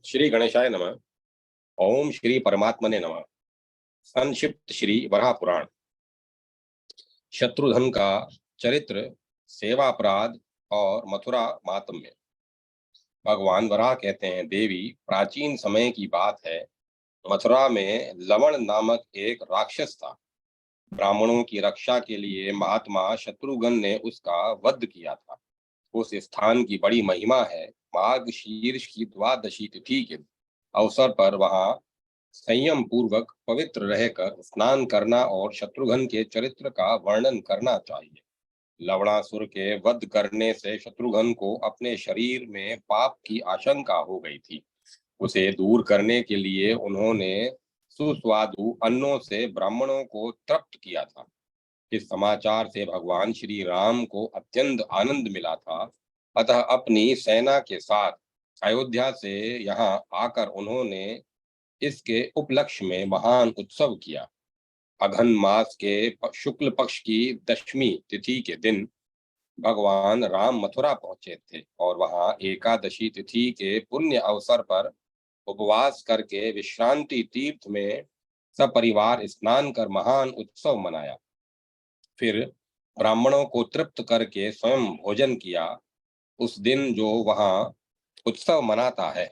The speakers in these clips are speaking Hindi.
श्री गणेशाय नमः। ओम श्री परमात्मने नमः। संक्षिप्त श्री वराह पुराण। शत्रुघ्न का चरित्र, सेवापराध और मथुरा मातम्य। भगवान वराह कहते हैं, देवी, प्राचीन समय की बात है। मथुरा में लवण नामक एक राक्षस था। ब्राह्मणों की रक्षा के लिए महात्मा शत्रुघ्न ने उसका वध किया था। उस स्थान की बड़ी महिमा है। माघ शीर्ष की द्वादशी तिथि के अवसर पर वहां संयम पूर्वक पवित्र रहकर स्नान करना और शत्रुघ्न के चरित्र का वर्णन करना चाहिए। लवणासुर के वध करने से शत्रुघ्न को अपने शरीर में पाप की आशंका हो गई थी। उसे दूर करने के लिए उन्होंने सुस्वादु अन्नों से ब्राह्मणों को तृप्त किया था। इस समाचार से भगवान श्री राम को अत्यंत आनंद मिला था। अतः अपनी सेना के साथ अयोध्या से यहाँ आकर उन्होंने इसके उपलक्ष्य में महान उत्सव किया। अघन मास के शुक्ल पक्ष की दशमी तिथि के दिन भगवान राम मथुरा पहुंचे थे और वहां एकादशी तिथि के पुण्य अवसर पर उपवास करके विश्रांति तीर्थ में सपरिवार स्नान कर महान उत्सव मनाया। फिर ब्राह्मणों को तृप्त करके स्वयं भोजन किया। उस दिन जो वहां उत्सव मनाता है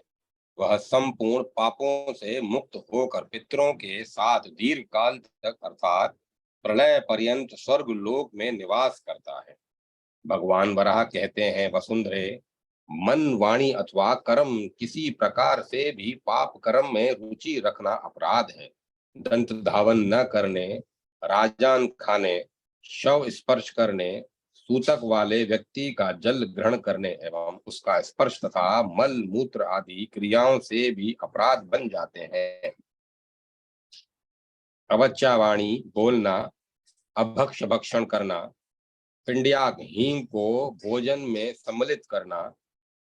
वह संपूर्ण पापों से मुक्त होकर पितरों के साथ दीर्घ काल तक अर्थात प्रलय पर्यंत स्वर्ग लोक में निवास करता है। भगवान वराह कहते हैं, वसुंधरे, मन, वाणी अथवा कर्म किसी प्रकार से भी पाप कर्म में रुचि रखना अपराध है। दंत धावन न करने, राजान खाने, शव स्पर्श करने, सूतक वाले व्यक्ति का जल ग्रहण करने एवं उसका स्पर्श तथा मल मूत्र आदि क्रियाओं से भी अपराध बन जाते हैं। अवच्चावाणी बोलना, अभक्ष भक्षण करना, पिंड्याक हींग को भोजन में सम्मिलित करना,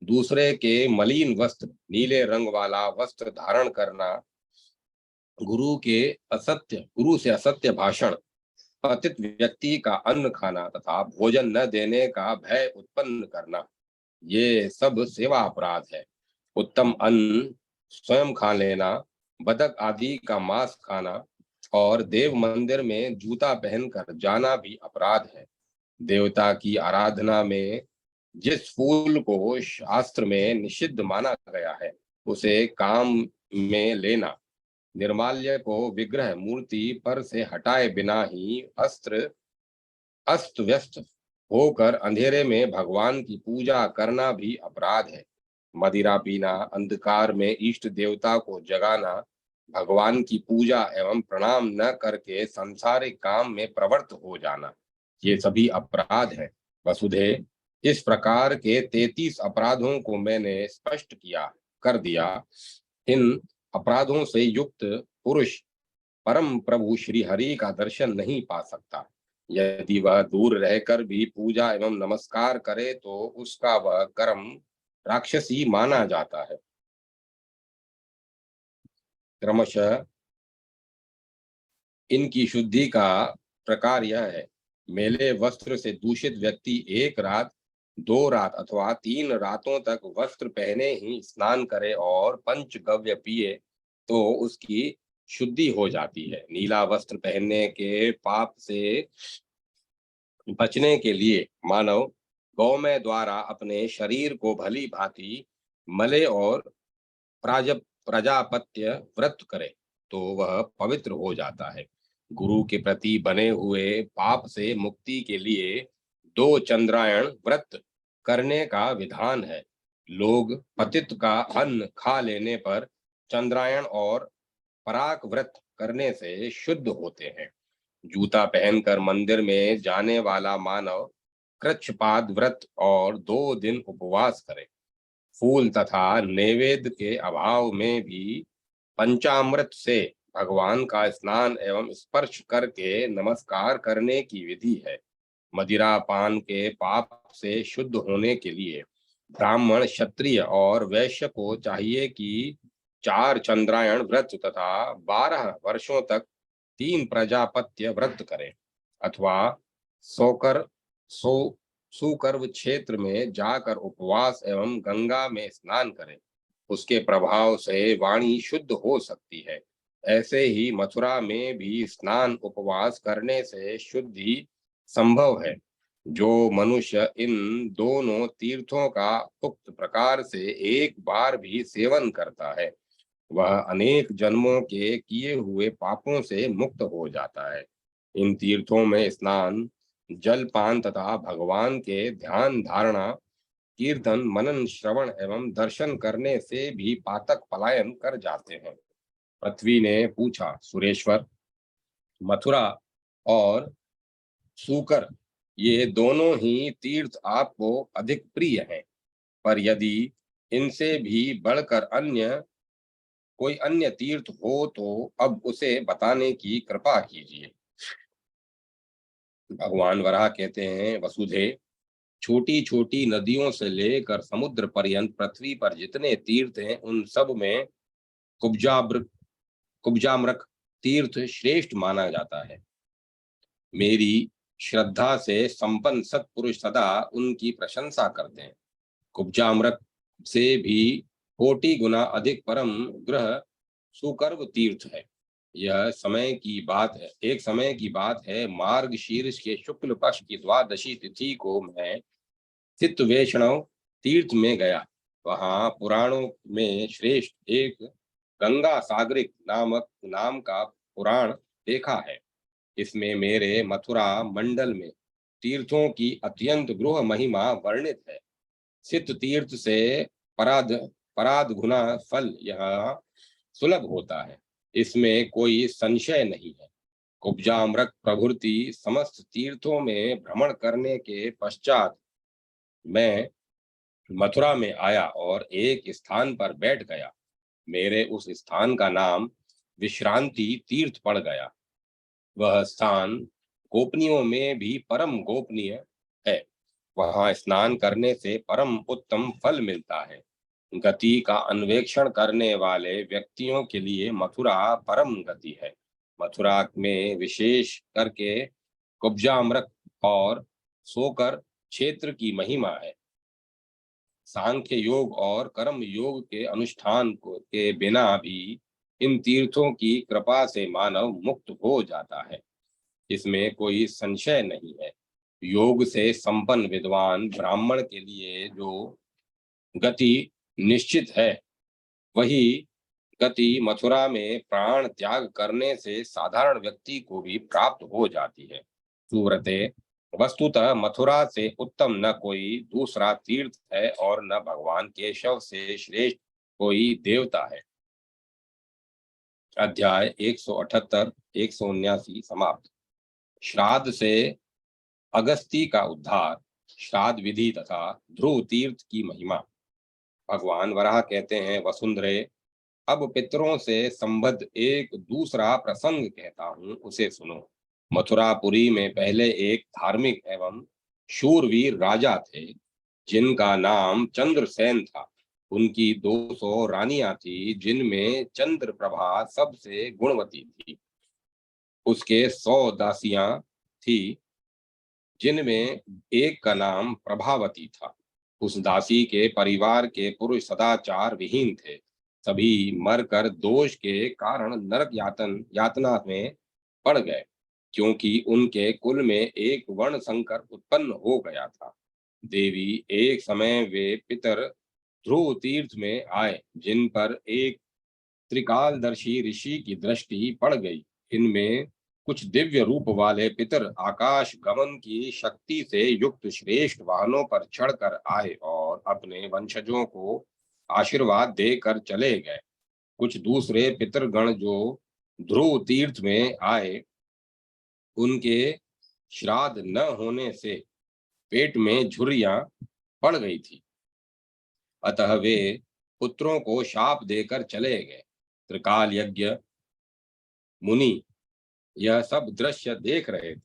दूसरे के मलिन वस्त्र, नीले रंग वाला वस्त्र धारण करना, गुरु से असत्य भाषण, पतित व्यक्ति का अन्न खाना तथा भोजन न देने का भय उत्पन्न करना, ये सब सेवा अपराध है। उत्तम अन्न स्वयं खा लेना, बतख आदि का मांस खाना और देव मंदिर में जूता पहनकर जाना भी अपराध है। देवता की आराधना में जिस फूल को शास्त्र में निषिद्ध माना गया है उसे काम में लेना, निर्माल्य को विग्रह मूर्ति पर से हटाए बिना ही अस्त व्यस्त होकर अंधेरे में भगवान की पूजा करना भी अपराध है। मदिरा पीना, अंधकार में इष्ट देवता को जगाना, भगवान की पूजा एवं प्रणाम न करके सांसारिक काम में प्रवृत्त हो जाना, ये सभी अपराध है। वसुधे, इस प्रकार के 33 अपराधों को मैंने स्पष्ट कर दिया। इन अपराधों से युक्त पुरुष परम प्रभु श्री हरि का दर्शन नहीं पा सकता। यदि वह दूर रहकर भी पूजा एवं नमस्कार करे तो उसका वह कर्म राक्षसी माना जाता है। क्रमशः इनकी शुद्धि का प्रकार यह है। मेले वस्त्र से दूषित व्यक्ति 1 रात, 2 रात अथवा 3 रातों तक वस्त्र पहने ही स्नान करे और पंचगव्य पिए तो उसकी शुद्धि हो जाती है। नीला वस्त्र पहनने के पाप से बचने के लिए मानव गौमय द्वारा अपने शरीर को भली भांति मले और प्रजापत्य व्रत करे तो वह पवित्र हो जाता है। गुरु के प्रति बने हुए पाप से मुक्ति के लिए 2 चंद्रायण व्रत करने का विधान है। लोग पतित का अन्न खा लेने पर चंद्रायण और पराग व्रत करने से शुद्ध होते हैं। जूता पहनकर मंदिर में जाने वाला मानव कृच्छपाद व्रत और 2 दिन उपवास करे। फूल तथा नैवेद्य के अभाव में भी पंचामृत से भगवान का स्नान एवं स्पर्श करके नमस्कार करने की विधि है। मदिरा पान के पाप से शुद्ध होने के लिए ब्राह्मण, क्षत्रिय और वैश्य को चाहिए कि 4 चंद्रायण व्रत तथा 12 वर्षों तक 3 प्रजापत्य व्रत करें अथवा 100 सुकर्व क्षेत्र में जाकर उपवास एवं गंगा में स्नान करें। उसके प्रभाव से वाणी शुद्ध हो सकती है। ऐसे ही मथुरा में भी स्नान उपवास करने से शुद्धि संभव है। जो मनुष्य इन दोनों तीर्थों का उक्त प्रकार से एक बार भी सेवन करता है, वह अनेक जन्मों के किए हुए पापों से मुक्त हो जाता है। इन तीर्थों में स्नान, जलपान तथा भगवान के ध्यान धारणा, कीर्तन, मनन, श्रवण एवं दर्शन करने से भी पातक पलायन कर जाते हैं। पृथ्वी ने पूछा, सुरेश्वर, मथुरा और सूकर ये दोनों ही तीर्थ आपको अधिक प्रिय हैं, पर यदि इनसे भी बढ़कर कोई अन्य तीर्थ हो तो अब उसे बताने की कृपा कीजिए। भगवान वराह कहते हैं, वसुधे, छोटी छोटी नदियों से लेकर समुद्र पर्यंत पृथ्वी पर जितने तीर्थ हैं उन सब में कुब्जाब्र कुब्जाम्रक तीर्थ श्रेष्ठ माना जाता है। मेरी श्रद्धा से संपन्न सत्पुरुष सदा उनकी प्रशंसा करते हैं। कुब्जाम्रक से भी कोटि गुना अधिक परम ग्रह सुकर्व तीर्थ है। यह समय की बात है, एक समय की बात है, मार्ग शीर्ष के शुक्ल पक्ष की द्वादशी तिथि को मैं चित्त वैष्णव तीर्थ में गया। वहां पुराणों में श्रेष्ठ एक गंगा सागरिक नामक नाम का पुराण देखा है। इसमें मेरे मथुरा मंडल में तीर्थों की अत्यंत गृह महिमा वर्णित है। सिद्ध तीर्थ से पराध पराध गुना फल यह सुलभ होता है, इसमें कोई संशय नहीं है। कुब्जाम्रक प्रभृति समस्त तीर्थों में भ्रमण करने के पश्चात मैं मथुरा में आया और एक स्थान पर बैठ गया। मेरे उस स्थान का नाम विश्रांति तीर्थ पड़ गया। वह स्थान गोपनीयों में भी परम गोपनीय है। वहां स्नान करने से परम उत्तम फल मिलता है। गति का अन्वेषण करने वाले व्यक्तियों के लिए मथुरा परम गति है। मथुरा में विशेष करके कुब्जाम्रक और सोकर क्षेत्र की महिमा है। सांख्य योग और कर्म योग के अनुष्ठान को के बिना भी इन तीर्थों की कृपा से मानव मुक्त हो जाता है, इसमें कोई संशय नहीं है। योग से संपन्न विद्वान ब्राह्मण के लिए जो गति निश्चित है, वही गति मथुरा में प्राण त्याग करने से साधारण व्यक्ति को भी प्राप्त हो जाती है। सूरते, वस्तुतः मथुरा से उत्तम न कोई दूसरा तीर्थ है और न भगवान केशव से श्रेष्ठ कोई देवता है। अध्याय 178 179 समाप्त। श्राद्ध से अगस्ती का उद्धार, श्राद्ध विधि तथा ध्रुव तीर्थ की महिमा। भगवान वराह कहते हैं, वसुंधरे, अब पितरों से संबद्ध एक दूसरा प्रसंग कहता हूं, उसे सुनो। मथुरापुरी में पहले एक धार्मिक एवं शूरवीर राजा थे, जिनका नाम चंद्रसेन था। उनकी 200 रानियां थी, जिनमें चंद्रप्रभा सबसे गुणवती थी। उसके 100 दासियां थी, जिनमें एक का नाम प्रभावती था। उस दासी के परिवार के पुरुष सदाचार विहीन थे। सभी मरकर दोष के कारण नरक यातना में पड़ गए, क्योंकि उनके कुल में एक वर्ण संकर उत्पन्न हो गया था। देवी, एक समय वे पितर ध्रुव तीर्थ में आए, जिन पर एक त्रिकालदर्शी ऋषि की दृष्टि पड़ गई। इनमें कुछ दिव्य रूप वाले पितर आकाश गमन की शक्ति से युक्त श्रेष्ठ वाहनों पर चढ़कर आए और अपने वंशजों को आशीर्वाद देकर चले गए। कुछ दूसरे पितरगण जो ध्रुव तीर्थ में आए, उनके श्राद्ध न होने से पेट में झुर्रियां पड़ गई थी, अतः वे पुत्रों को शाप देकर चले गए। त्रिकाल यज्ञ मुनि यह सब दृश्य देख रहे थे।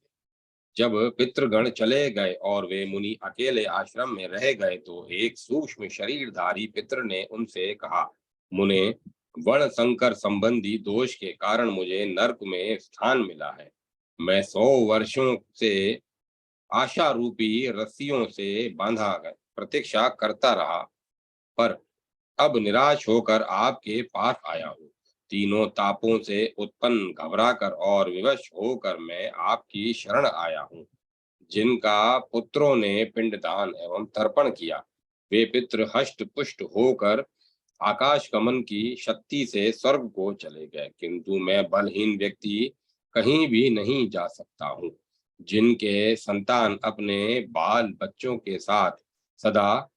जब पितृगण चले गए और वे मुनि अकेले आश्रम में रह गए, तो एक सूक्ष्म शरीरधारी पितृ ने उनसे कहा, मुने, वर्ण संकर संबंधी दोष के कारण मुझे नरक में स्थान मिला है। मैं 100 वर्षों से आशा रूपी रस्सियों से बांधा गया प्रतीक्षा करता रहा, पर अब निराश होकर आपके पास आया हूँ। तीनों तापों से उत्पन्न घबराकर और विवश होकर मैं आपकी शरण आया हूँ। जिनका पुत्रों ने पिंडदान एवं तर्पण किया, वे पितृ हष्ट पुष्ट होकर आकाश गमन की शक्ति से स्वर्ग को चले गए, किंतु मैं बलहीन व्यक्ति कहीं भी नहीं जा सकता हूँ। जिनके संतान अपने बाल बच्चों के साथ सदा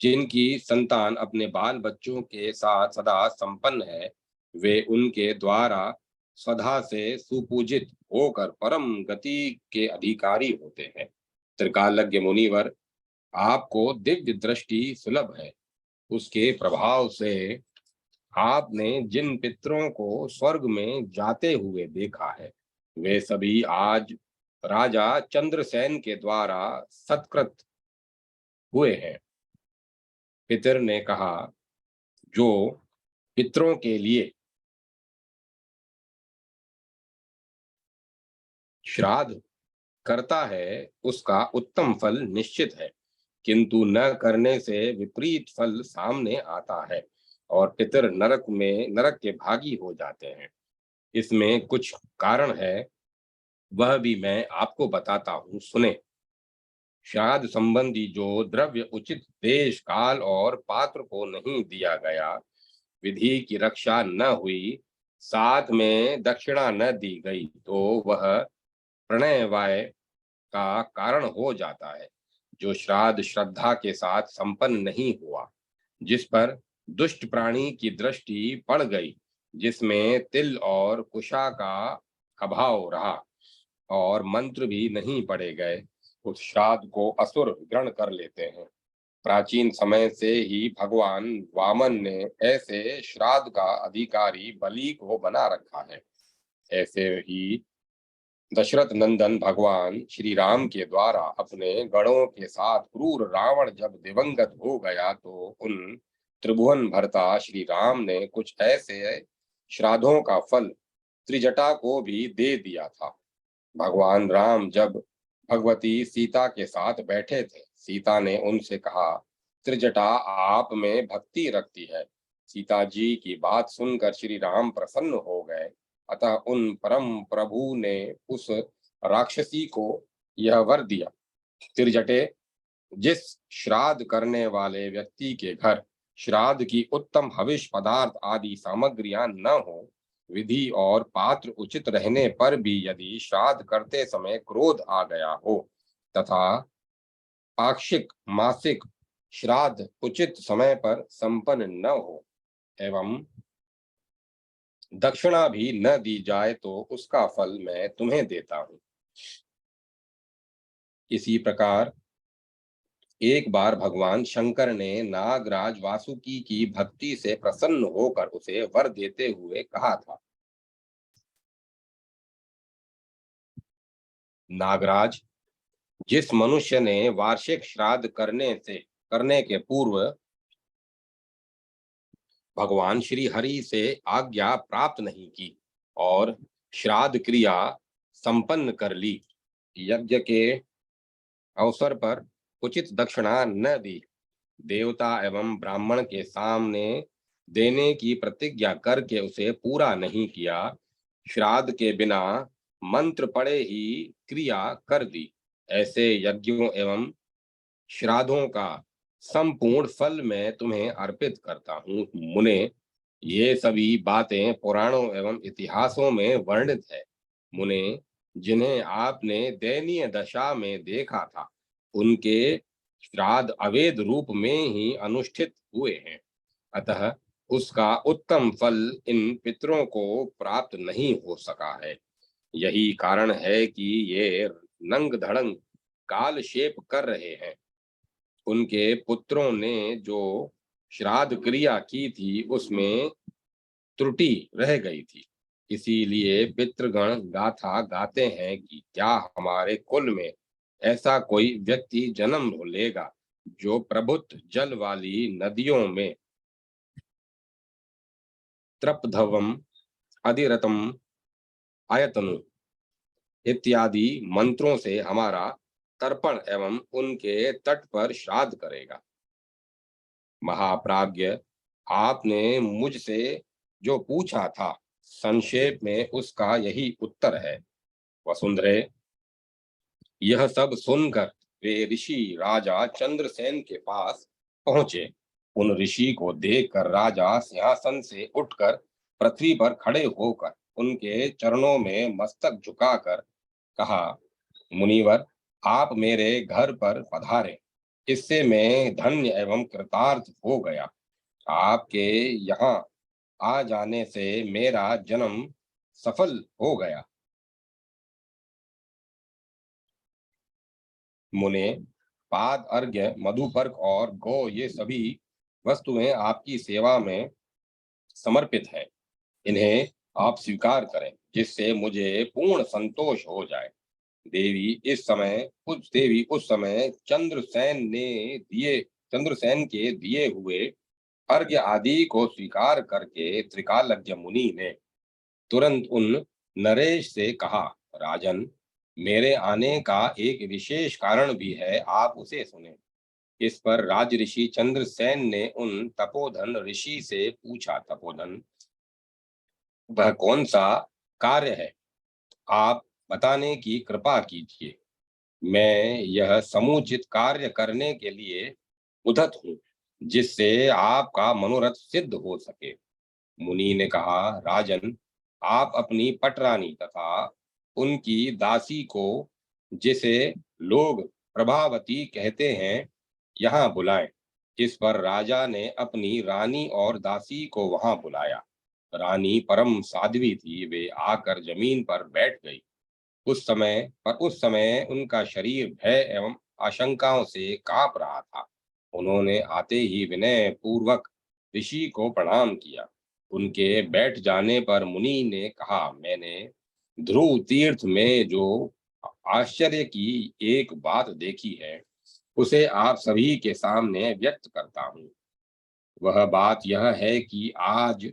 जिनकी संतान अपने बाल बच्चों के साथ सदा संपन्न है, वे उनके द्वारा सदा से सुपूजित होकर परम गति के अधिकारी होते हैं। त्रिकालज्ञ मुनिवर, आपको दिव्य दृष्टि सुलभ है। उसके प्रभाव से आपने जिन पितरों को स्वर्ग में जाते हुए देखा है, वे सभी आज राजा चंद्रसेन के द्वारा सत्कृत हुए हैं। पितर ने कहा, जो पितरों के लिए श्राद्ध करता है, उसका उत्तम फल निश्चित है, किंतु न करने से विपरीत फल सामने आता है और पितर नरक के भागी हो जाते हैं। इसमें कुछ कारण है, वह भी मैं आपको बताता हूँ, सुने। श्राद्ध संबंधी जो द्रव्य उचित देश काल और पात्र को नहीं दिया गया, विधि की रक्षा न हुई, साथ में दक्षिणा न दी गई, तो वह प्रणय वाय का कारण हो जाता है। जो श्राद्ध श्रद्धा के साथ संपन्न नहीं हुआ, जिस पर दुष्ट प्राणी की दृष्टि पड़ गई, जिसमें तिल और कुशा का अभाव रहा और मंत्र भी नहीं पढ़े गए, उस श्राद्ध को असुर ग्रहण कर लेते हैं। प्राचीन समय से ही भगवान वामन ने ऐसे श्राद्ध का अधिकारी बलि को बना रखा है। ऐसे ही दशरथ नंदन भगवान श्री राम के द्वारा अपने गणों के साथ क्रूर रावण जब दिवंगत हो गया, तो उन त्रिभुवन भरता श्री राम ने कुछ ऐसे श्राद्धों का फल त्रिजटा को भी दे दिया था। भगवान राम जब भगवती सीता के साथ बैठे थे, सीता ने उनसे कहा, त्रिजटा आप में भक्ति रखती है। सीता जी की बात सुनकर श्री राम प्रसन्न हो गए। अतः उन परम प्रभु ने उस राक्षसी को यह वर दिया, त्रिजटे, जिस श्राद्ध करने वाले व्यक्ति के घर श्राद्ध की उत्तम हविष पदार्थ आदि सामग्रियां न हो, विधि और पात्र उचित रहने पर भी यदि श्राद्ध करते समय क्रोध आ गया हो, तथा पाक्षिक मासिक श्राद्ध उचित समय पर संपन्न न हो एवं दक्षिणा भी न दी जाए, तो उसका फल मैं तुम्हें देता हूँ। इसी प्रकार एक बार भगवान शंकर ने नागराज वासुकी की भक्ति से प्रसन्न होकर उसे वर देते हुए कहा था, नागराज, जिस मनुष्य ने वार्षिक श्राद्ध करने के पूर्व भगवान श्री हरि से आज्ञा प्राप्त नहीं की और श्राद्ध क्रिया संपन्न कर ली, यज्ञ के अवसर पर उचित दक्षिणा न दी, देवता एवं ब्राह्मण के सामने देने की प्रतिज्ञा करके उसे पूरा नहीं किया, श्राद्ध के बिना मंत्र पढ़े ही क्रिया कर दी, ऐसे यज्ञों एवं श्राद्धों का संपूर्ण फल मैं तुम्हें अर्पित करता हूँ। मुने, ये सभी बातें पुराणों एवं इतिहासों में वर्णित है। मुने, जिन्हें आपने दयनीय दशा में देखा था, उनके श्राद्ध अवैध रूप में ही अनुष्ठित हुए हैं। अतः उसका उत्तम फल इन पितरों को प्राप्त नहीं हो सका है। यही कारण है कि ये नंग धड़ंग कालक्षेप कर रहे हैं। उनके पुत्रों ने जो श्राद्ध क्रिया की थी, उसमें त्रुटि रह गई थी। इसीलिए पितृगण गाथा गाते हैं कि क्या हमारे कुल में ऐसा कोई व्यक्ति जन्म लेगा जो प्रभुत्व जल वाली नदियों में त्रपधवम अधिरतम आयतनु इत्यादि मंत्रों से हमारा तर्पण एवं उनके तट पर श्राद्ध करेगा। महाप्राज्ञ, आपने मुझसे जो पूछा था, संक्षेप में उसका यही उत्तर है। वसुंधरे, यह सब सुनकर वे ऋषि राजा चंद्रसेन के पास पहुंचे। उन ऋषि को देखकर राजा सिंहासन से उठकर पृथ्वी पर खड़े होकर उनके चरणों में मस्तक झुकाकर कहा, मुनिवर, आप मेरे घर पर पधारे। इससे मैं धन्य एवं कृतार्थ हो गया। आपके यहाँ आ जाने से मेरा जन्म सफल हो गया। मुने, पाद अर्घ्य, मधुपर्क और गौ, ये सभी वस्तुएं आपकी सेवा में समर्पित हैं। इन्हें आप स्वीकार करें, जिससे मुझे पूर्ण संतोष हो जाए। देवी उस समय चंद्रसेन के दिए हुए अर्घ्य आदि को स्वीकार करके त्रिकालज्ञ मुनि ने तुरंत उन नरेश से कहा, राजन, मेरे आने का एक विशेष कारण भी है, आप उसे सुने। इस पर राजऋषि चंद्रसेन ने उन तपोधन ऋषि से पूछा, तपोधन, वह कौन सा कार्य है, आप बताने की कृपा कीजिए। मैं यह समुचित कार्य करने के लिए उद्यत हूँ, जिससे आपका मनोरथ सिद्ध हो सके। मुनि ने कहा, राजन, आप अपनी पटरानी तथा उनकी दासी को, जिसे लोग प्रभावती कहते हैं, यहाँ बुलाएं। इस पर राजा ने अपनी रानी और दासी को वहां बुलाया। रानी परम साध्वी थी, वे आकर जमीन पर बैठ गई। उस समय उनका शरीर भय एवं आशंकाओं से कांप रहा था। उन्होंने आते ही विनय पूर्वक ऋषि को प्रणाम किया। उनके बैठ जाने पर मुनि ने कहा, मैंने ध्रुव तीर्थ में जो आश्चर्य की एक बात देखी है, उसे आप सभी के सामने व्यक्त करता हूँ। वह बात यह है कि आज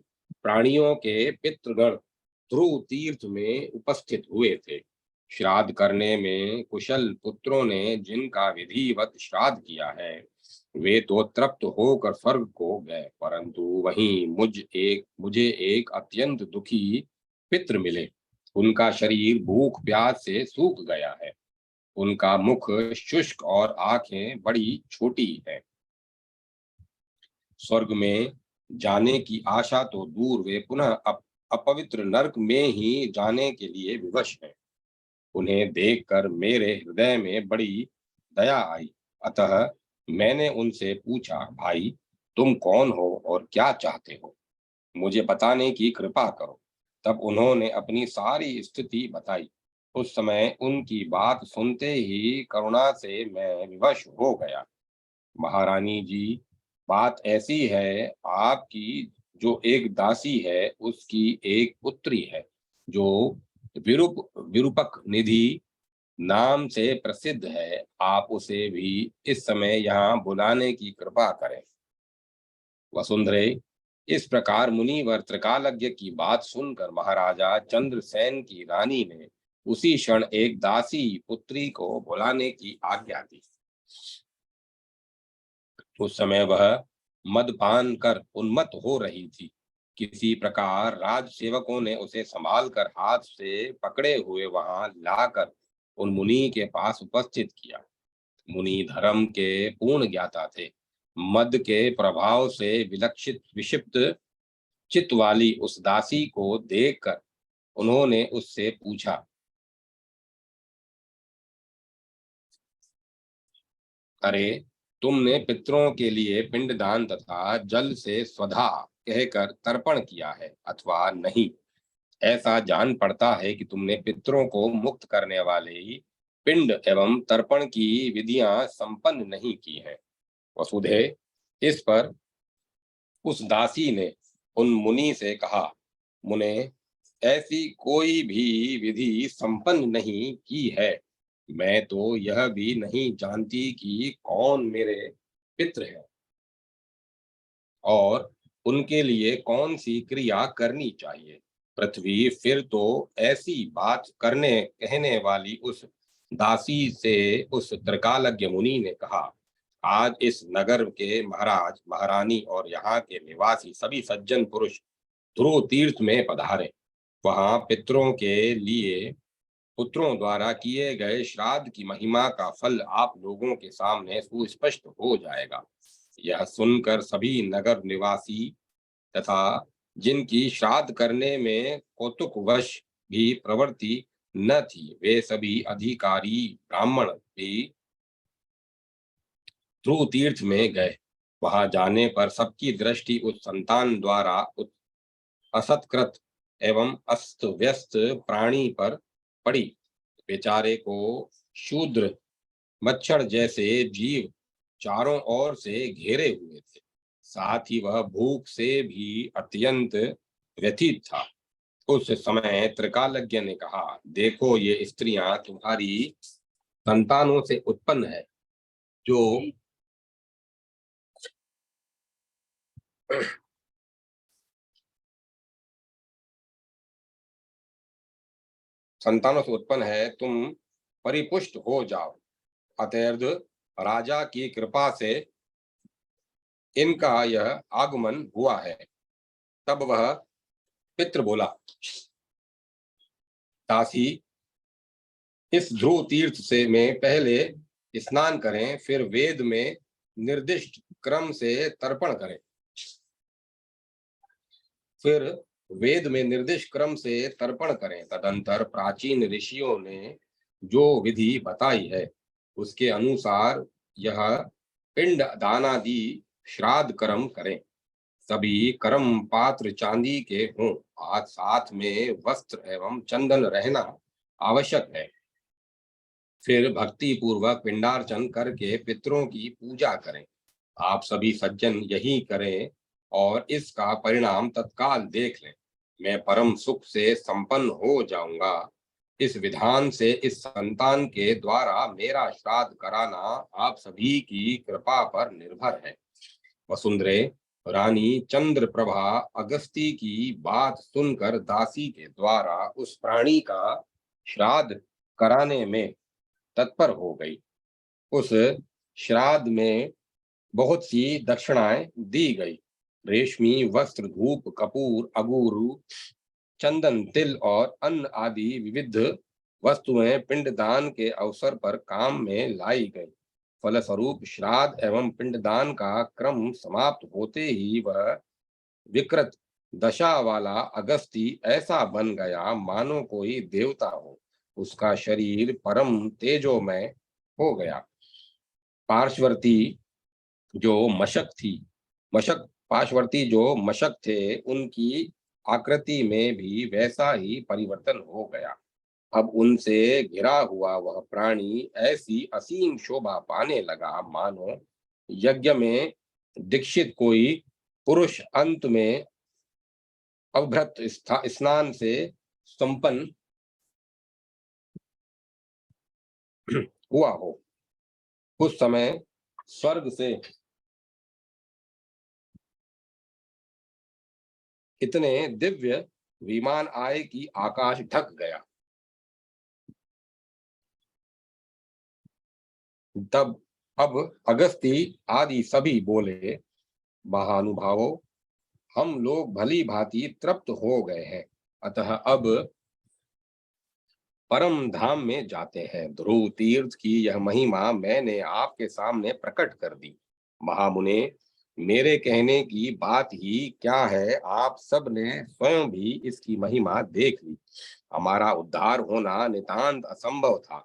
प्राणियों के पितृगण ध्रुव तीर्थ में उपस्थित हुए थे। श्राद्ध करने में कुशल पुत्रों ने जिनका विधिवत श्राद्ध किया है, वे तो तृप्त होकर स्वर्ग को गए, परंतु वहीं मुझे एक अत्यंत दुखी पितृ मिले। उनका शरीर भूख प्यास से सूख गया है। उनका मुख शुष्क और आंखें बड़ी छोटी हैं। स्वर्ग में जाने की आशा तो दूर, वे पुनः अपवित्र नरक में ही जाने के लिए विवश हैं। उन्हें देखकर मेरे हृदय में बड़ी दया आई। अतः मैंने उनसे पूछा, भाई, तुम कौन हो और क्या चाहते हो? मुझे बताने की कृपा करो। तब उन्होंने अपनी सारी स्थिति बताई। उस समय उनकी बात सुनते ही करुणा से मैं विवश हो गया। महारानी जी, बात ऐसी है, आपकी जो एक दासी है, उसकी एक पुत्री है, जो विरूपक निधि नाम से प्रसिद्ध है। आप उसे भी इस समय यहाँ बुलाने की कृपा करें। वसुंधरे, इस प्रकार मुनिवर त्रिकालज्ञ की बात सुनकर महाराजा चंद्रसेन की रानी ने उसी क्षण एक दासी पुत्री को बुलाने की आज्ञा दी। उस समय वह मदपान कर उन्मत्त हो रही थी। किसी प्रकार राज सेवकों ने उसे संभाल कर हाथ से पकड़े हुए वहां लाकर उन मुनि के पास उपस्थित किया। मुनि धर्म के पूर्ण ज्ञाता थे। मद के प्रभाव से विलक्षित विक्षिप्त चित्त वाली उस दासी को देखकर उन्होंने उससे पूछा, अरे, तुमने पितरों के लिए पिंडदान तथा जल से स्वधा कहकर तर्पण किया है अथवा नहीं? ऐसा जान पड़ता है कि तुमने पितरों को मुक्त करने वाले ही पिंड एवं तर्पण की विधियां संपन्न नहीं की हैं। वसुधे, इस पर उस दासी ने उन मुनि से कहा, मुने, ऐसी कोई भी विधि संपन्न नहीं की है। मैं तो यह भी नहीं जानती कि कौन मेरे पितृ हैं और उनके लिए कौन सी क्रिया करनी चाहिए। पृथ्वी फिर तो ऐसी बात करने कहने वाली उस दासी से उस त्रिकालज्ञ मुनि ने कहा, आज इस नगर के महाराज महारानी और यहाँ के निवासी सभी सज्जन पुरुष ध्रुव तीर्थ में पधारे। वहां पितरों के लिए पुत्रों द्वारा किए गए श्राद्ध की महिमा का फल आप लोगों के सामने सुस्पष्ट हो जाएगा। यह सुनकर सभी नगर निवासी तथा जिनकी श्राद्ध करने में कौतुकवश भी प्रवृत्ति न थी, वे सभी अधिकारी ब्राह्मण भी ध्रुव तीर्थ में गए। वहां जाने पर सबकी दृष्टि उस संतान द्वारा असत्कृत एवं अस्त व्यस्त प्राणी पर पड़ी। बेचारे को शूद्र मच्छर जैसे जीव चारों ओर से घेरे हुए थे। साथ ही वह भूख से भी अत्यंत व्यथित था। उस समय त्रिकालज्ञ ने कहा, देखो ये स्त्रियां तुम्हारी संतानों से उत्पन्न है, जो संतानों से उत्पन्न है, तुम परिपुष्ट हो जाओ। अतएव राजा की कृपा से इनका यह आगमन हुआ है। तब वह पितृ बोला, दासी इस ध्रुव तीर्थ से में पहले स्नान करें, फिर वेद में निर्दिष्ट क्रम से तर्पण करें। फिर वेद में निर्दिष्ट क्रम से तर्पण करें। तदंतर प्राचीन ऋषियों ने जो विधि बताई है, उसके अनुसार यह पिंड दानादि श्राद्ध कर्म करें। सभी कर्म पात्र चांदी के हों। आज साथ में वस्त्र एवं चंदन रहना आवश्यक है। फिर भक्ति पूर्वक पिंडार्चन करके पितरों की पूजा करें। आप सभी सज्जन यही करें और इसका परिणाम तत्काल देख लें। मैं परम सुख से संपन्न हो जाऊंगा। इस विधान से इस संतान के द्वारा मेरा श्राद्ध कराना आप सभी की कृपा पर निर्भर है। वसुंधरे रानी चंद्रप्रभा अगस्ती की बात सुनकर दासी के द्वारा उस प्राणी का श्राद्ध कराने में तत्पर हो गई। उस श्राद्ध में बहुत सी दक्षिणाएं दी गई। रेशमी वस्त्र, धूप, कपूर, अगुरु, चंदन, तिल और अन्न आदि विविध वस्तुएं पिंडदान के अवसर पर काम में लाई गई। फलस्वरूप श्राद्ध एवं पिंडदान का क्रम समाप्त होते ही वह विकृत दशा वाला अगस्ती ऐसा बन गया मानो कोई देवता हो। उसका शरीर परम तेजोमय हो गया। पार्श्वर्ती जो मशक थी मशक पार्श्वर्ती जो मशक थे, उनकी आकृति में भी वैसा ही परिवर्तन हो गया। अब उनसे घिरा हुआ वह प्राणी ऐसी असीम शोभा पाने लगा मानो यज्ञ में दीक्षित कोई पुरुष अंत में अभ्रत स्नान से संपन्न हुआ हो। उस समय स्वर्ग से इतने दिव्य विमान आए कि आकाश ढक गया। तब अब अगस्ती आदि सभी बोले, महानुभावों, हम लोग भली भांति तृप्त हो गए हैं, अतः अब परम धाम में जाते हैं। ध्रुव तीर्थ की यह महिमा मैंने आपके सामने प्रकट कर दी। महामुने, मेरे कहने की बात ही क्या है, आप सब ने स्वयं भी इसकी महिमा देख ली। हमारा उद्धार होना नितांत असंभव था,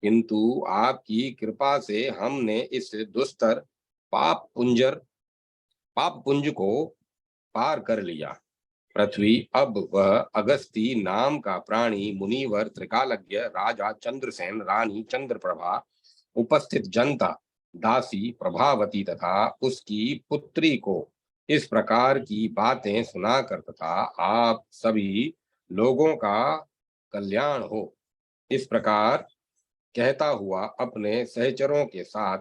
किंतु आपकी कृपा से हमने इस दुस्तर पाप पुंज को पार कर लिया। पृथ्वी अब वह अगस्ती नाम का प्राणी, मुनिवर, त्रिकालज्ञ, राजा चंद्रसेन, रानी चंद्रप्रभा, उपस्थित जनता, दासी प्रभावती तथा उसकी पुत्री को इस प्रकार की बातें सुनाकर तथा आप सभी लोगों का कल्याण हो, इस प्रकार कहता हुआ अपने सहचरों के साथ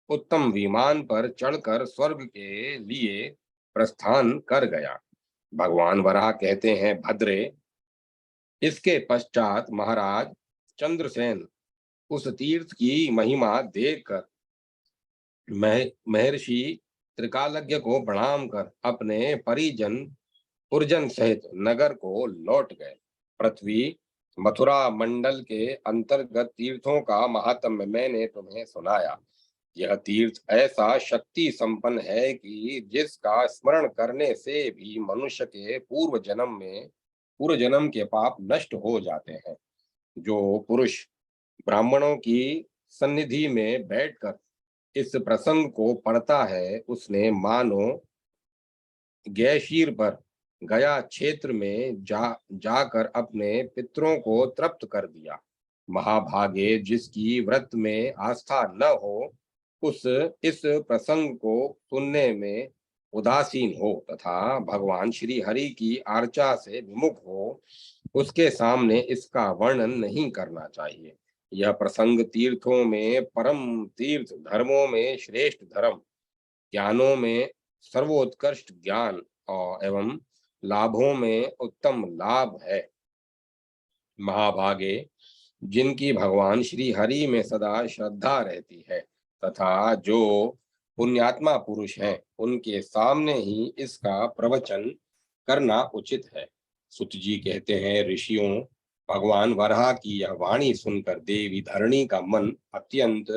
उत्तम विमान पर चढ़कर स्वर्ग के लिए प्रस्थान कर गया। भगवान वराह कहते हैं, भद्रे, इसके पश्चात महाराज चंद्रसेन उस तीर्थ की महिमा देखकर महर्षि त्रिकालज्ञ को प्रणाम कर अपने परिजन पुरजन सहित नगर को लौट गए। पृथ्वी मथुरा मंडल के अंतर्गत तीर्थों का महात्म्य मैंने तुम्हें सुनाया। यह तीर्थ ऐसा शक्ति संपन्न है कि जिसका स्मरण करने से भी मनुष्य के पूर्व जन्म के पाप नष्ट हो जाते हैं। जो पुरुष ब्राह्मणों की सन्निधि में बैठकर इस प्रसंग को पढ़ता है, उसने मानो गैशीर पर गया क्षेत्र में जाकर अपने पितरों को तृप्त कर दिया। महाभागे जिसकी व्रत में आस्था न हो, उस इस प्रसंग को सुनने में उदासीन हो तथा भगवान श्री हरि की अर्चा से विमुख हो, उसके सामने इसका वर्णन नहीं करना चाहिए। यह प्रसंग तीर्थों में परम तीर्थ, धर्मों में श्रेष्ठ धर्म, ज्ञानों में सर्वोत्कृष्ट ज्ञान और एवं लाभों में उत्तम लाभ है। महाभागे जिनकी भगवान श्री हरि में सदा श्रद्धा रहती है तथा जो पुण्यात्मा पुरुष हैं, उनके सामने ही इसका प्रवचन करना उचित है। सुत जी कहते हैं, ऋषियों, भगवान वराह की यह वाणी सुनकर देवी धरणी का मन अत्यंत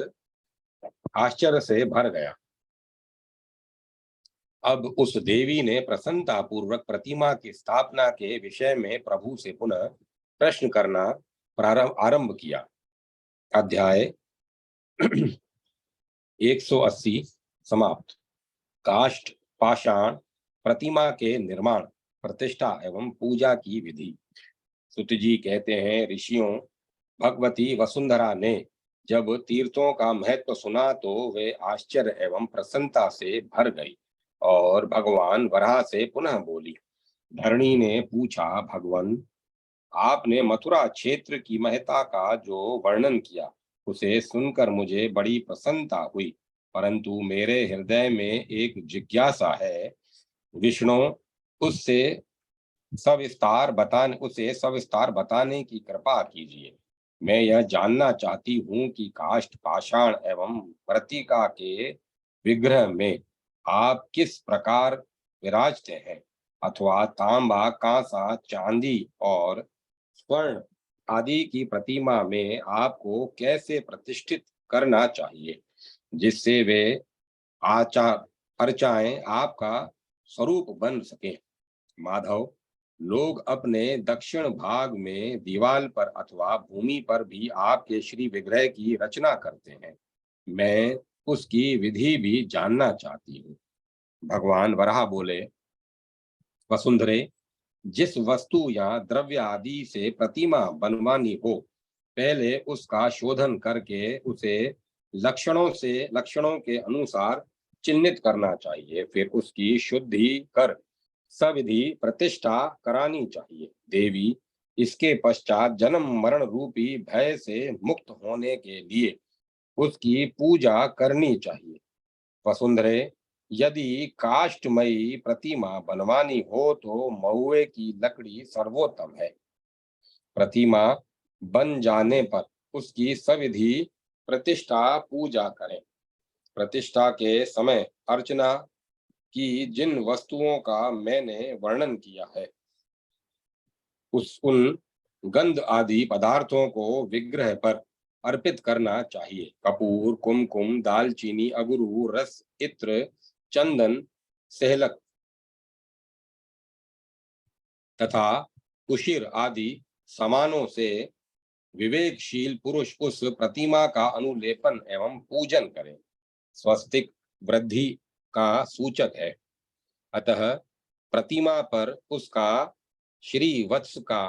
आश्चर्य से भर गया। अब उस देवी ने प्रसन्नता पूर्वक प्रतिमा की स्थापना के विषय में प्रभु से पुनः प्रश्न करना आरंभ किया। अध्याय 180 समाप्त। काष्ठ पाषाण प्रतिमा के निर्माण, प्रतिष्ठा एवं पूजा की विधि। सुत जी कहते हैं, ऋषियों, भगवती वसुंधरा ने जब तीर्थों का महत्व सुना तो वे आश्चर्य एवं प्रसन्नता से भर गई और भगवान वराह से पुनः बोली। धरणी ने पूछा, भगवान, आपने मथुरा क्षेत्र की महत्ता का जो वर्णन किया, उसे सुनकर मुझे बड़ी प्रसन्नता हुई, परंतु मेरे हृदय में एक जिज्ञासा है। विष्णु उससे उसे सविस्तार बताने की कृपा कीजिए। मैं यह जानना चाहती हूँ कि काष्ठ पाषाण एवं मृत्तिका के विग्रह में आप किस प्रकार विराजते हैं, अथवा तांबा, कांसा, चांदी और स्वर्ण आदि की प्रतिमा में आपको कैसे प्रतिष्ठित करना चाहिए, जिससे वे आचार अर्चाएं आपका स्वरूप बन सके। माधव, लोग अपने दक्षिण भाग में दीवाल पर अथवा भूमि पर भी आपके श्री विग्रह की रचना करते हैं। मैं उसकी विधि भी जानना चाहती हूँ। भगवान वराह बोले, वसुंधरे, जिस वस्तु या द्रव्य आदि से प्रतिमा बनवानी हो, पहले उसका शोधन करके उसे लक्षणों के अनुसार चिन्हित करना चाहिए। फिर उसकी शुद्धि कर सविधि प्रतिष्ठा करानी चाहिए। देवी, इसके पश्चात जन्म मरण रूपी भय से मुक्त होने के लिए उसकी पूजा करनी चाहिए। वसुंधरे, यदि काष्ठमयी प्रतिमा बनवानी हो तो महुए की लकड़ी सर्वोत्तम है। प्रतिमा बन जाने पर उसकी सविधि प्रतिष्ठा पूजा करें। प्रतिष्ठा के समय अर्चना की जिन वस्तुओं का मैंने वर्णन किया है, उन गंध आदि पदार्थों को विग्रह पर अर्पित करना चाहिए। कपूर, कुमकुम, दालचीनी, अगरू, रस, इत्र, चंदन, सेहलक तथा कुशीर आदि सामानों से विवेकशील पुरुष उस प्रतिमा का अनुलेपन एवं पूजन करें। स्वस्तिक वृद्धि का सूचक है, अतः प्रतिमा पर उसका श्री वत्स का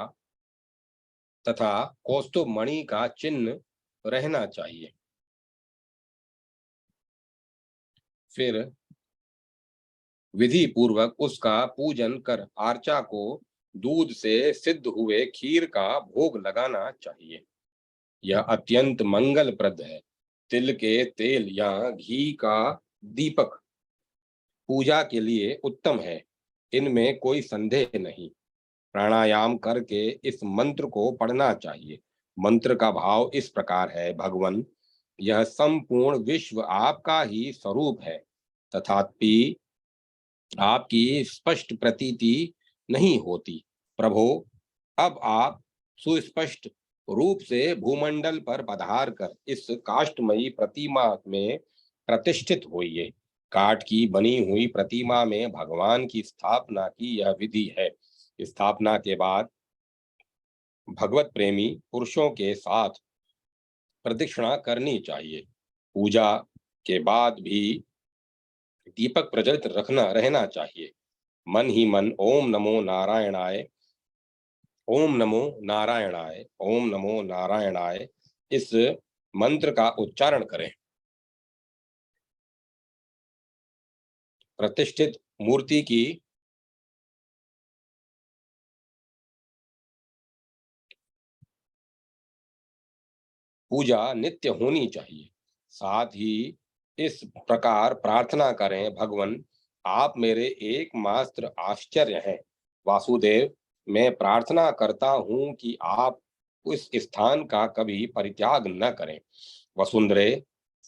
तथा कौस्तुभ मणि का चिन्ह रहना चाहिए। फिर विधि पूर्वक उसका पूजन कर आर्चा को दूध से सिद्ध हुए खीर का भोग लगाना चाहिए। यह अत्यंत मंगलप्रद है। तिल के तेल या घी का दीपक पूजा के लिए उत्तम है, इनमें कोई संदेह नहीं। प्राणायाम करके इस मंत्र को पढ़ना चाहिए। मंत्र का भाव इस प्रकार है, भगवन, यह संपूर्ण विश्व आपका ही स्वरूप है, तथापि आपकी स्पष्ट प्रतीति नहीं होती। प्रभो, अब आप सुस्पष्ट रूप से भूमंडल पर पधार कर इस काष्ठमयी प्रतिमा में प्रतिष्ठित होइए। काठ की बनी हुई प्रतिमा में भगवान की स्थापना की यह विधि है। स्थापना के बाद भगवत प्रेमी पुरुषों के साथ प्रदक्षिणा करनी चाहिए। पूजा के बाद भी दीपक प्रज्वलित रहना चाहिए। मन ही मन ओम नमो नारायणाय, ओम नमो नारायणाय, ओम नमो नारायणाय इस मंत्र का उच्चारण करें। प्रतिष्ठित मूर्ति की पूजा नित्य होनी चाहिए। साथ ही इस प्रकार प्रार्थना करें, भगवन, आप मेरे एकमात्र आश्चर्य हैं। वासुदेव, मैं प्रार्थना करता हूं कि आप उस स्थान का कभी परित्याग न करें। वसुंधरे,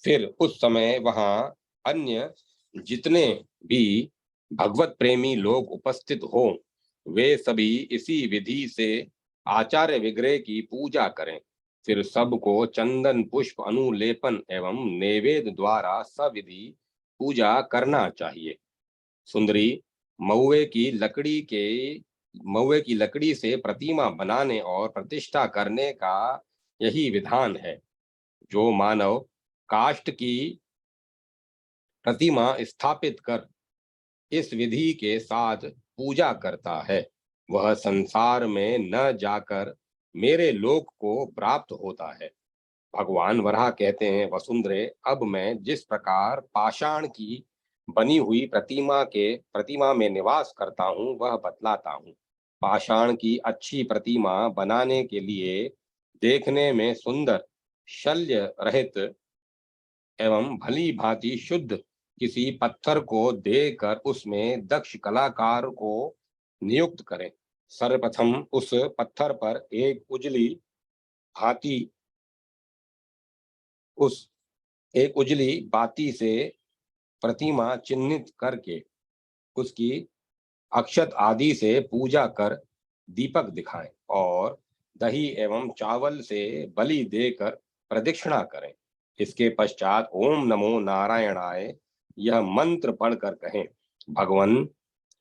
फिर उस समय वहां अन्य जितने भी भगवत प्रेमी लोग उपस्थित हो, वे सभी इसी विधि से आचार्य विग्रह की पूजा करें। फिर सबको चंदन पुष्प अनुलेपन एवं नैवेद्य द्वारा सविधि पूजा करना चाहिए। सुंदरी, महुए की लकड़ी के महुए की लकड़ी से प्रतिमा बनाने और प्रतिष्ठा करने का यही विधान है। जो मानव काष्ठ की प्रतिमा स्थापित कर इस विधि के साथ पूजा करता है, वह संसार में न जाकर मेरे लोक को प्राप्त होता है। भगवान वराह कहते हैं, वसुंधरे, अब मैं जिस प्रकार पाषाण की बनी हुई प्रतिमा में निवास करता हूँ वह बतलाता हूँ। पाषाण की अच्छी प्रतिमा बनाने के लिए देखने में सुंदर, शल्य रहित एवं भली भांति शुद्ध किसी पत्थर को देकर उसमें दक्ष कलाकार को नियुक्त करें। सर्वप्रथम उस पत्थर पर भांति उस एक उजली बाती से प्रतिमा चिन्हित करके उसकी अक्षत आदि से पूजा कर दीपक दिखाएं और दही एवं चावल से बलि देकर प्रदक्षिणा करें। इसके पश्चात ओम नमो नारायणाय यह मंत्र पढ़कर कहें, भगवन,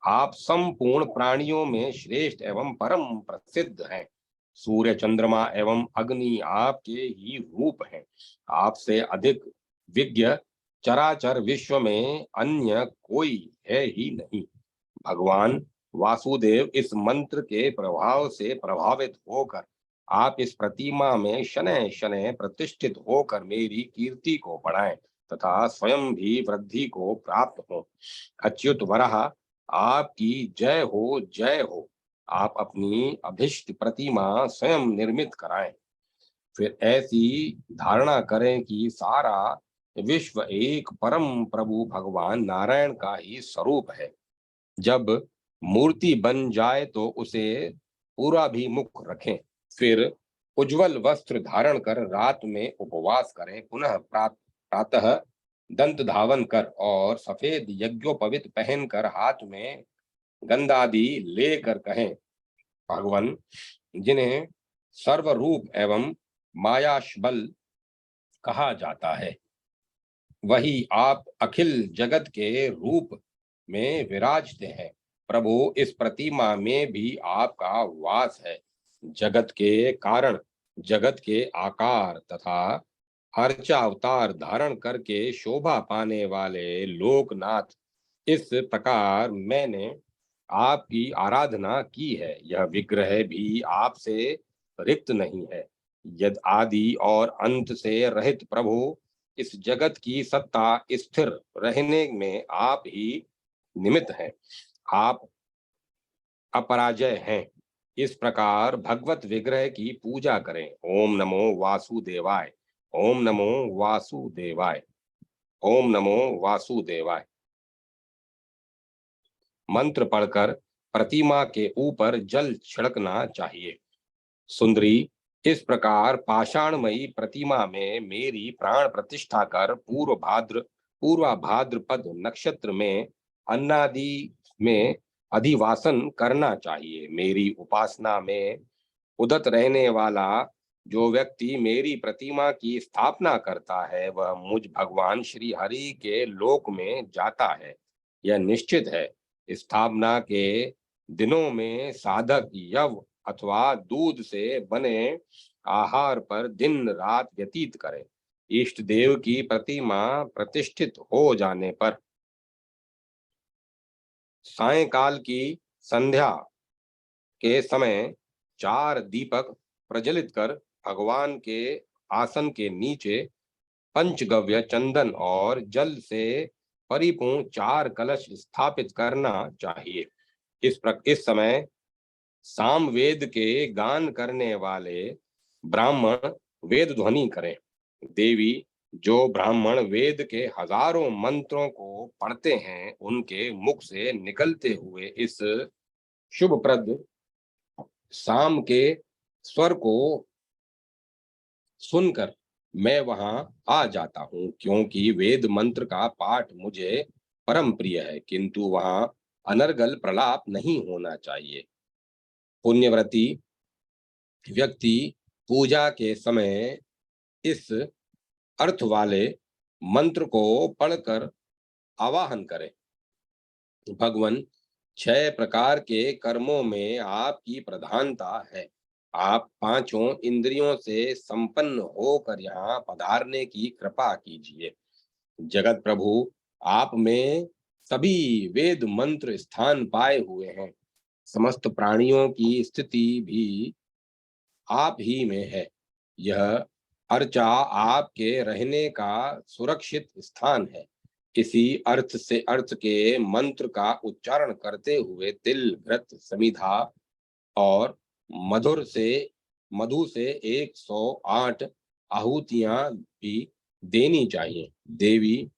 आप संपूर्ण प्राणियों में श्रेष्ठ एवं परम प्रसिद्ध हैं। सूर्य, चंद्रमा एवं अग्नि आपके ही रूप हैं। आपसे अधिक विज्ञ चराचर विश्व में अन्य कोई है ही नहीं। भगवान वासुदेव, इस मंत्र के प्रभाव से प्रभावित होकर आप इस प्रतिमा में शनैः शनैः प्रतिष्ठित होकर मेरी कीर्ति को बढ़ाएं तथा स्वयं भी वृद्धि को प्राप्त हो। अच्युत वराह, आपकी जय हो, जय हो। आप अपनी अभिष्ट प्रतिमा स्वयं निर्मित कराएं। फिर ऐसी धारणा करें कि सारा विश्व एक परम प्रभु भगवान नारायण का ही स्वरूप है। जब मूर्ति बन जाए तो उसे पूर्वाभिमुख रखें। फिर उज्जवल वस्त्र धारण कर रात में उपवास करें। पुनः प्रातः दंत धावन कर और सफेद यज्ञोपवीत पहनकर हाथ में गंधादि लेकर कहें, भगवान, जिन्हें सर्वरूप एवं मायाशबल कहा जाता है, वही आप अखिल जगत के रूप में विराजते हैं। प्रभु, इस प्रतिमा में भी आपका वास है। जगत के कारण, जगत के आकार तथा अर्चा अवतार धारण करके शोभा पाने वाले लोकनाथ, इस प्रकार मैंने आपकी आराधना की है। यह विग्रह भी आपसे रिक्त नहीं है। यद आदि और अंत से रहित प्रभु, इस जगत की सत्ता स्थिर रहने में आप ही निमित्त हैं। आप अपराजय हैं। इस प्रकार भगवत विग्रह की पूजा करें। ओम नमो वासुदेवाय, ओम नमो वासुदेवाय, ओम नमो वासुदेवाय। मंत्र पढ़कर प्रतिमा के ऊपर जल छिड़कना चाहिए। सुंदरी, इस प्रकार पाषाणमयी प्रतिमा में मेरी प्राण प्रतिष्ठा कर पूर्वा भाद्रपद नक्षत्र में अन्नादि में अधिवासन करना चाहिए। मेरी उपासना में उदत रहने वाला जो व्यक्ति मेरी प्रतिमा की स्थापना करता है वह मुझ भगवान श्री हरि के लोक में जाता है, यह निश्चित है। स्थापना के दिनों में साधक यव अथवा दूध से बने आहार पर दिन रात व्यतीत करे। इष्ट देव की प्रतिमा प्रतिष्ठित हो जाने पर सायंकाल की संध्या के समय 4 दीपक प्रज्वलित कर भगवान के आसन के नीचे पंचगव्य चंदन और जल से परिपूर्ण 4 कलश स्थापित करना चाहिए। इस समय सामवेद के गान करने वाले ब्राह्मण वेद ध्वनि करें। देवी, जो ब्राह्मण वेद के हजारों मंत्रों को पढ़ते हैं उनके मुख से निकलते हुए इस शुभप्रद शाम के स्वर को सुनकर मैं वहां आ जाता हूँ, क्योंकि वेद मंत्र का पाठ मुझे परम प्रिय है, किंतु वहां अनर्गल प्रलाप नहीं होना चाहिए। पुण्यव्रती व्यक्ति पूजा के समय इस अर्थ वाले मंत्र को पढ़कर आवाहन करे। भगवन, 6 प्रकार के कर्मों में आपकी प्रधानता है। आप 5 इंद्रियों से संपन्न होकर यहाँ पधारने की कृपा कीजिए। जगत प्रभु, आप में सभी वेद मंत्र स्थान पाए हुए हैं। समस्त प्राणियों की स्थिति भी आप ही में है। यह अर्चा आपके रहने का सुरक्षित स्थान है। इसी अर्थ के मंत्र का उच्चारण करते हुए तिल घृत समिधा और मधु से 108 आहुतियां भी देनी चाहिए। देवी,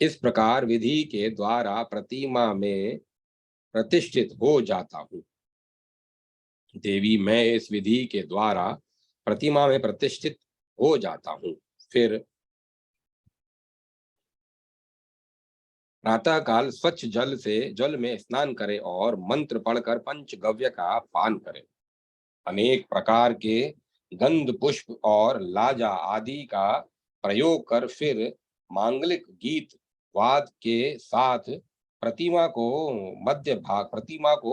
इस प्रकार विधि के द्वारा प्रतिमा में प्रतिष्ठित हो जाता हूँ। देवी, मैं इस विधि के द्वारा प्रतिमा में प्रतिष्ठित हो जाता हूँ। फिर प्रातः काल स्वच्छ जल में स्नान करें और मंत्र पढ़कर पंचगव्य का पान करें। अनेक प्रकार के गंध पुष्प और लाजा आदि का प्रयोग कर फिर मांगलिक गीत वाद के साथ प्रतिमा को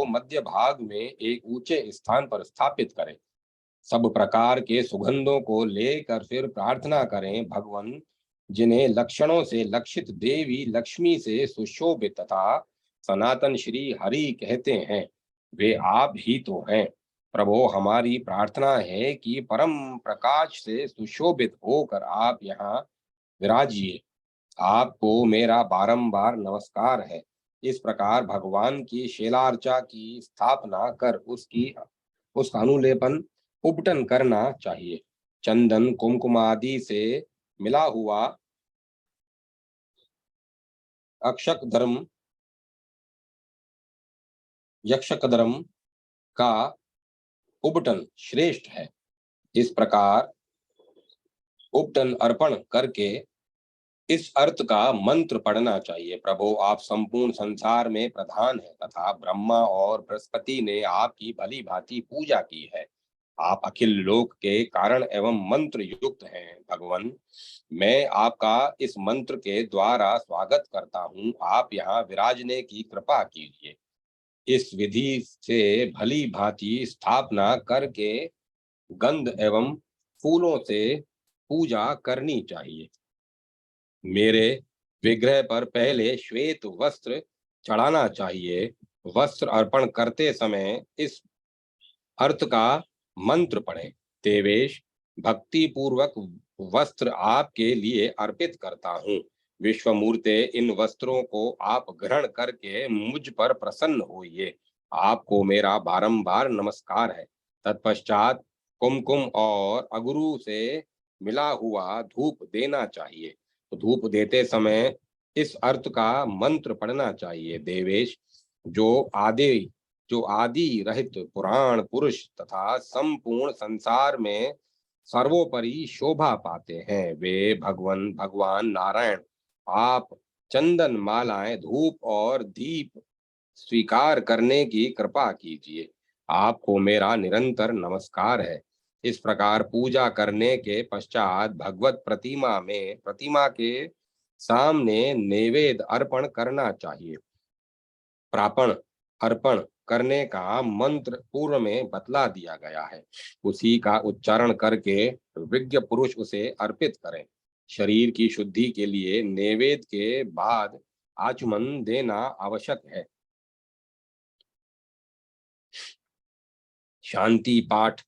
मध्य भाग में एक ऊंचे स्थान पर स्थापित करें। सब प्रकार के सुगंधों को लेकर फिर प्रार्थना करें। भगवान, जिन्हें लक्षणों से लक्षित देवी लक्ष्मी से सुशोभित तथा सनातन श्री हरि कहते हैं, वे आप ही तो हैं। प्रभु, हमारी प्रार्थना है कि परम प्रकाश से सुशोभित होकर आप यहाँ विराजिए। आपको मेरा बारंबार नमस्कार है। इस प्रकार भगवान की शीलार्चा की स्थापना कर उसका अनुलेपन उपटन करना चाहिए। चंदन कुमकुम आदि से मिला हुआ अक्षक धर्म यक्षक धर्म का उपटन श्रेष्ठ है। इस प्रकार उपटन अर्पण करके इस अर्थ का मंत्र पढ़ना चाहिए। प्रभु, आप संपूर्ण संसार में प्रधान है तथा ब्रह्मा और बृहस्पति ने आपकी भली भांति पूजा की है। आप अखिल लोक के कारण एवं मंत्र युक्त हैं। भगवान, मैं आपका इस मंत्र के द्वारा स्वागत करता हूँ। आप यहाँ विराजने की कृपा कीजिए। इस विधि से भली भांति स्थापना करके गंध एवं फूलों से पूजा करनी चाहिए। मेरे विग्रह पर पहले श्वेत वस्त्र चढ़ाना चाहिए। वस्त्र अर्पण करते समय इस अर्थ का मंत्र पढ़ें। देवेश, भक्ति पूर्वक वस्त्र आपके लिए अर्पित करता हूँ। विश्वमूर्ते, इन वस्त्रों को आप ग्रहण करके मुझ पर प्रसन्न होइए। आपको मेरा बारंबार नमस्कार है। तत्पश्चात कुमकुम और अगरू से मिला हुआ धूप देना चाहिए। धूप देते समय इस अर्थ का मंत्र पढ़ना चाहिए। देवेश, जो आदि जो आदि रहित पुराण पुरुष तथा संपूर्ण संसार में सर्वोपरि शोभा पाते हैं, वे भगवान नारायण। आप चंदन मालाएं, धूप और दीप स्वीकार करने की कृपा कीजिए। आपको मेरा निरंतर नमस्कार है। इस प्रकार पूजा करने के पश्चात भगवत प्रतिमा के सामने नैवेद्य अर्पण करना चाहिए। प्रापण अर्पण करने का मंत्र पूर्व में बतला दिया गया है, उसी का उच्चारण करके विज्ञ पुरुष उसे अर्पित करें। शरीर की शुद्धि के लिए नैवेद्य के बाद आचमन देना आवश्यक है। शांति पाठ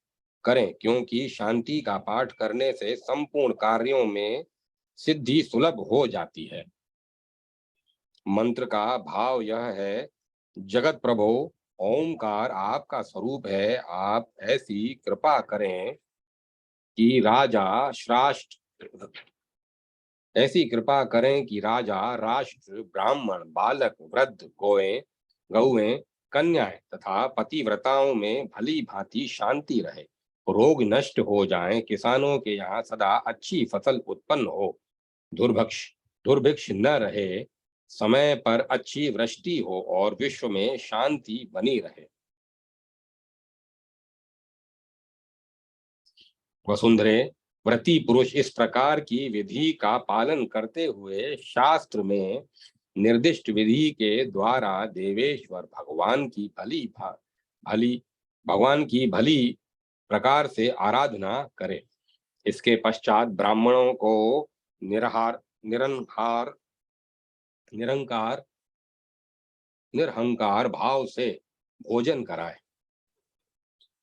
करें, क्योंकि शांति का पाठ करने से संपूर्ण कार्यों में सिद्धि सुलभ हो जाती है। मंत्र का भाव यह है, जगत प्रभो, ओमकार आपका स्वरूप है। आप ऐसी कृपा करें कि राजा, राष्ट्र, ब्राह्मण, बालक, वृद्ध, गौएं, कन्याएं तथा पतिव्रताओं में भली भांति शांति रहे, रोग नष्ट हो जाएं, किसानों के यहाँ सदा अच्छी फसल उत्पन्न हो, दुर्भिक्ष दुर्भिक्ष न रहे, समय पर अच्छी वृष्टि हो और विश्व में शांति बनी रहे। वसुंधरे, व्रती पुरुष इस प्रकार की विधि का पालन करते हुए शास्त्र में निर्दिष्ट विधि के द्वारा देवेश्वर भगवान की भली प्रकार से आराधना करे। इसके पश्चात ब्राह्मणों को निरहार निरंकार निरंकार निरहंकार भाव से भोजन कराए।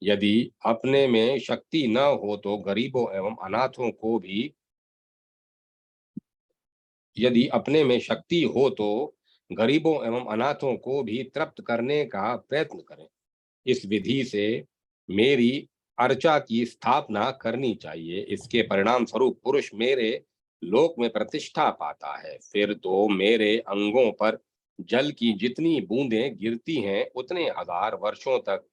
यदि अपने में शक्ति न हो तो गरीबों एवं अनाथों को भी यदि अपने में शक्ति हो तो गरीबों एवं अनाथों को भी तृप्त करने का प्रयत्न करें। इस विधि से मेरी अर्चा की स्थापना करनी चाहिए। इसके परिणाम स्वरूप पुरुष मेरे लोक में प्रतिष्ठा पाता है। फिर तो मेरे अंगों पर जल की जितनी बूंदें गिरती हैं, उतने हजार वर्षों तक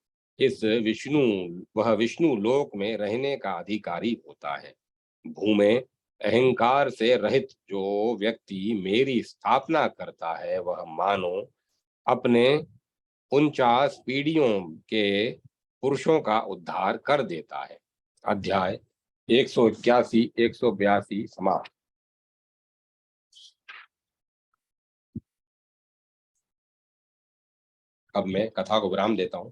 वह विष्णु लोक में रहने का अधिकारी होता है। भूमे अहंकार से रहित जो व्यक्ति मेरी स्थापना करता है, वह मानो अपने 49 पीढ़ियों के पुरुषों का उद्धार कर देता है। अध्याय 181 182 समाप्त। अब मैं कथा को विराम देता हूँ।